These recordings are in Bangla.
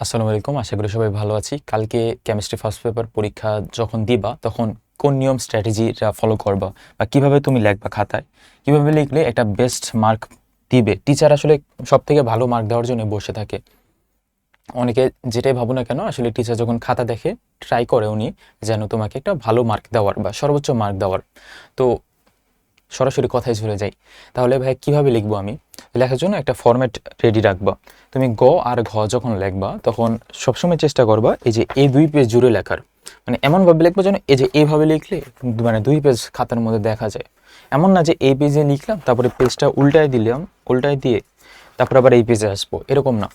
আসসালামু আলাইকুম, আশা করি সবাই ভালো আছি। কালকে কেমিস্ট্রি ফার্স্ট পেপার পরীক্ষা যখন দিবা তখন কোন নিয়ম স্ট্র্যাটেজিটা ফলো করবা বা কিভাবে তুমি লিখবা খাতায়, কিভাবে লিখলে একটা বেস্ট মার্ক দিবে। টিচার আসলে সব থেকে ভালো মার্ক দেওয়ার জন্য বসে থাকে। অনেকে যেটাই ভাবো না কেন, আসলে টিচার যখন খাতা দেখে ট্রাই করে উনি যেন তোমাকে একটা ভালো মার্ক দেওয়ার বা সর্বোচ্চ মার্ক দেওয়ার। তো সরাসরি কথায় চলে যাই। তাহলে ভাই কিভাবে লিখবো? আমি লেখার জন্য একটা ফরম্যাট রেডি রাখবা। তুমি গ আর ঘ যখন লিখবা তখন সবসময় চেষ্টা করবা এই যে এই 2 পেজ জুড়ে লেখার, মানে এমনভাবে লিখবো যেন এই যে এইভাবে লিখলে মানে 2 পেজ খাতার মধ্যে দেখা যায়। এমন না যে এই পেজে লিখলাম তারপরে পেজটা উল্টায় দিলাম, উল্টায় দিয়ে তারপর আবার এই পেজে আসবো, এরকম না।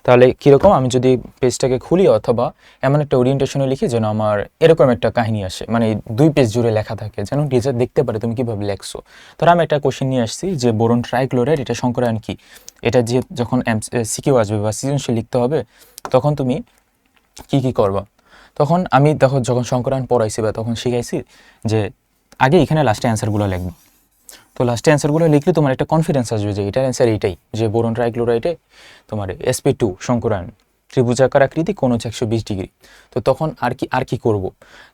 তাহলে কীরকম, আমি যদি পেজটাকে খুলি অথবা এমন একটা ওরিয়েন্টেশনে লিখি যেন আমার এরকম একটা কাহিনী আসে, মানে 2 পেজ জুড়ে লেখা থাকে, যেন টিচার দেখতে পারে তুমি কীভাবে লেখছো। ধরো আমি একটা কোশ্চেন নিয়ে আসছি যে বোরন ট্রাইক্লোরাইড এটা সংকরায়ন কি। এটা যে যখন সিকিউ আসবে বা সৃজনশীল লিখতে হবে তখন তুমি কি কি করবা। তখন আমি দেখো যখন সংকরায়ন পড়াইছি বা তখন শিখাইছি যে আগে এখানে লাস্টে অ্যান্সারগুলো লিখবো। তো লাস্টে অ্যান্সারগুলো লিখলে তোমার একটা কনফিডেন্স আসবে যে এটার অ্যান্সার এইটাই, যে বোরন ট্রাইক্লোরাইডে তোমার sp2 সংকরায়ন ত্রিভুজাকার আকৃতি কোণ হচ্ছে 120 ডিগ্রি। তো তখন আর কি করব,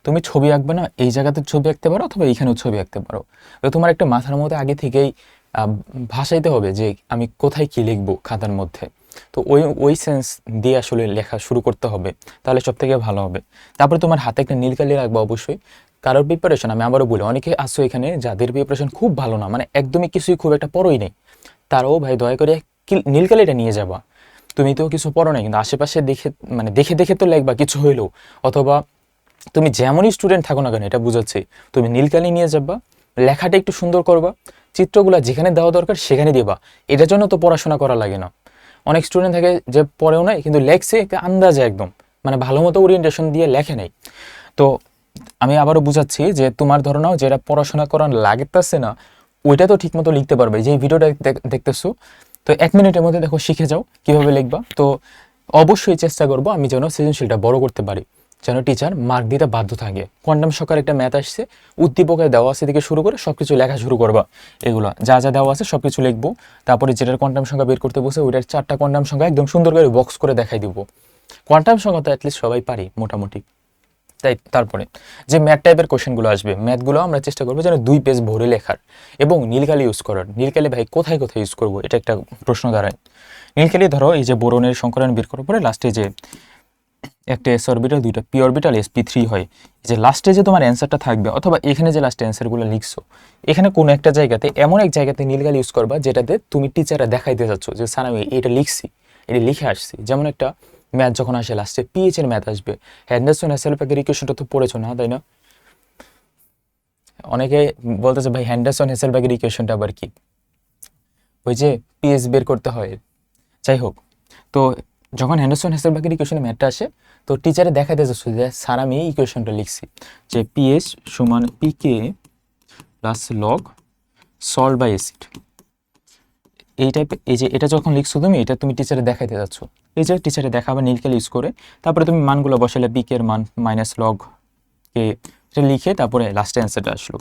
তুমি ছবি আঁকবে না, এই জায়গাতে ছবি আঁকতে পারো অথবা এইখানেও ছবি আঁকতে পারো। তো তোমার একটা মাথার মধ্যে আগে থেকেই ভাসাইতে হবে যে আমি কোথায় কি লিখবো খাতার মধ্যে। তো ওই সেন্স দিয়ে আসলে লেখা শুরু করতে হবে, তাহলে সব থেকে ভালো হবে। তারপরে তোমার হাতে একটা নীল কালি রাখবো অবশ্যই। কারোর প্রিপারেশন আমি আবারও বলি, অনেকে আসো এখানে যাদের প্রিপারেশন খুব ভালো না, মানে একদমই কিছুই খুব একটা পড়োই নেই, তারাও ভাই দয়া করে নীল কালিটা নিয়ে যাবা। তুমি তো কিছু পড়ো নাই কিন্তু আশেপাশে দেখে, মানে দেখে দেখে তো লিখবা কিছু হইলেও। অথবা তুমি যেমনই স্টুডেন্ট থাকো না কেন, এটা বুঝাচ্ছি, তুমি নীল কালি নিয়ে যাবা, লেখাটা একটু সুন্দর করবা, চিত্রগুলা যেখানে দেওয়া দরকার সেখানে দিবা। এটার জন্য তো পড়াশোনা করা লাগে না। অনেক স্টুডেন্ট থাকে যে পড়েও নাই কিন্তু লেখছে আন্দাজে একদম, মানে ভালো মতো ওরিয়েন্টেশন দিয়ে লেখে নাই। তো আমি আবারও বুঝাচ্ছি যে তোমার ধরো নাও যেটা পড়াশোনা করার লাগতেছে না ওইটা তো ঠিকমতো লিখতে পারবে। যে ভিডিওটা দেখতেছো, তো 1 মিনিটের মধ্যে দেখো শিখে যাও কিভাবে লিখবা। তো অবশ্যই চেষ্টা করবো আমি যেন সৃজনশীলটা বড় করতে পারি, যেন টিচার মার্ক দিতে বাধ্য থাকে। কোয়ান্টাম সকার একটা ম্যাথ আসছে, উদ্দীপকের দেওয়া আছে থেকে শুরু করে সব কিছু লেখা শুরু করবা। এগুলো যা যা দেওয়া আছে সব কিছু লিখবো। তারপরে যেটার কোয়ান্টাম সংখ্যা বের করতে বসে ওইটার 4টা কোয়ান্টাম সংখ্যা একদম সুন্দর করে বক্স করে দেখাই দিব। কোয়ান্টাম সংখ্যা তো অ্যাটলিস্ট সবাই পারি মোটামুটি। তাই তারপরে যে ম্যাথ টাইপের কোশ্চেনগুলো আসবে, ম্যাথগুলো আমরা চেষ্টা করবো যেন 2 পেজ ভরে লেখার এবং নীলকালি ইউজ করার। নীলকালি ভাই কোথায় কোথায় ইউজ করবো, এটা একটা প্রশ্ন দাঁড়ায়। নীলকালি ধরো এই যে বোরনের সংকরায়ন বের করার পরে লাস্টে যে একটা এস অরবিটাল 2টা পি অরবিটাল sp3 হয়, যে লাস্টে যে তোমার অ্যান্সারটা থাকবে অথবা এখানে যে লাস্টে অ্যান্সারগুলো লিখছো, এখানে কোনো একটা জায়গাতে এমন এক জায়গাতে নীলকালি ইউজ করবা যেটাতে তুমি টিচাররা দেখাইতে যাচ্ছ যে স্যার আমি এটা লিখছি, এটা লিখে আসছি। যেমন একটা ম্যাথ যখন আসে লাস্টে পিএইচ এর ম্যাথ আসবে, হ্যান্ডারসন হেসেলবার্গের ইকুয়েশনটা তো পড়েছো না, তাই না? অনেকে বলতেছে ভাই হ্যান্ডারসন হেসেলবার্গের ইকুয়েশনটা আবার কি? ওই যে পিএইচ বের করতে হয়। যাই হোক, তো যখন হ্যান্ডারসন হেসেলবার্গের ইকুয়েশনে ম্যাথটা আসে, তো টিচারে দেখাইতে যাচ্ছে যে স্যার আমি এই ইকুয়েশনটা লিখছি, যে পিএইচ সমান pK plus log salt by acid. এই টাইপের, এই যে এটা যখন লিখছো তুমি, এটা তুমি টিচারে দেখাইতে যাচ্ছ, এই যে টিচারে দেখাবে নীলকালি ইউজ করে। তারপরে তুমি মানগুলো বসালে পিকে এর মান মাইনাস লগ কে, এটা লিখে তারপরে লাস্টে অ্যান্সারটা আসলো।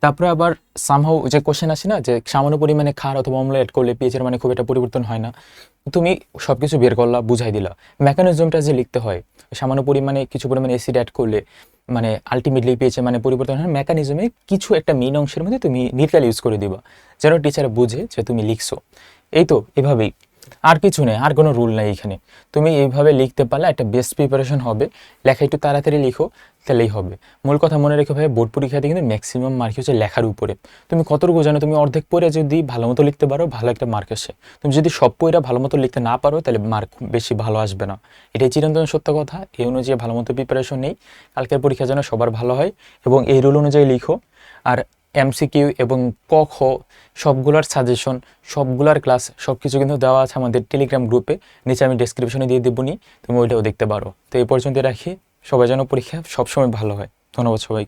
তারপরে আবার সামহাউ যে কোশ্চেন আসে না যে সামান্য পরিমাণে খার অথবা অম্ল অ্যাড করলে পিএইচের মানে খুব একটা পরিবর্তন হয় না, তুমি সব কিছু বের করলা, বুঝাই দিলা। মেকানিজমটা যে লিখতে হয়, সামান্য পরিমাণে কিছু পরিমাণে অ্যাসিড অ্যাড করলে মানে আলটিমেটলি পিএইচের মানে পরিবর্তন হয়, মেকানিজমে কিছু একটা মেইন অংশের মধ্যে তুমি নিউট্রাল ইউজ করে দিবা যেন টিচার বুঝে যে তুমি লিখছো। এই তো এভাবেই, আর কিছু নেই, আর কোনো রুল নেই এখানে। তুমি এইভাবে লিখতে পারলে একটা বেস্ট প্রিপারেশন হবে। লেখা একটু তাড়াতাড়ি লিখো, তাহলেই হবে। মূল কথা মনে রেখে ভাই, বোর্ড পরীক্ষাতে কিন্তু ম্যাক্সিমাম মার্ক হচ্ছে লেখার উপরে। তুমি কতটুকু জানো, তুমি অর্ধেক পড়ে যদি ভালো মতো লিখতে পারো ভালো একটা মার্ক আসে। তুমি যদি সব পড়া ভালো মতো লিখতে না পারো তাহলে মার্ক বেশি ভালো আসবে না। এটাই চিরন্তন সত্য কথা। এই অনুযায়ী ভালো মতো প্রিপারেশন নেই, কালকের পরীক্ষা যেন সবার ভালো হয় এবং এই রুল অনুযায়ী লিখো। আর এমসিকিউ এবং ক খ সবগুলার সাজেশন, সবগুলার ক্লাস সব কিছু কিন্তু দেওয়া আছে আমাদের টেলিগ্রাম গ্রুপে, নিচে আমি ডেসক্রিপশনে দিয়ে দেবো, নি তুমি ওইটাও দেখতে পারো। তো এই পর্যন্ত রাখি, সবাই যেন পরীক্ষা সবসময় ভালো হয়। ধন্যবাদ সবাইকে।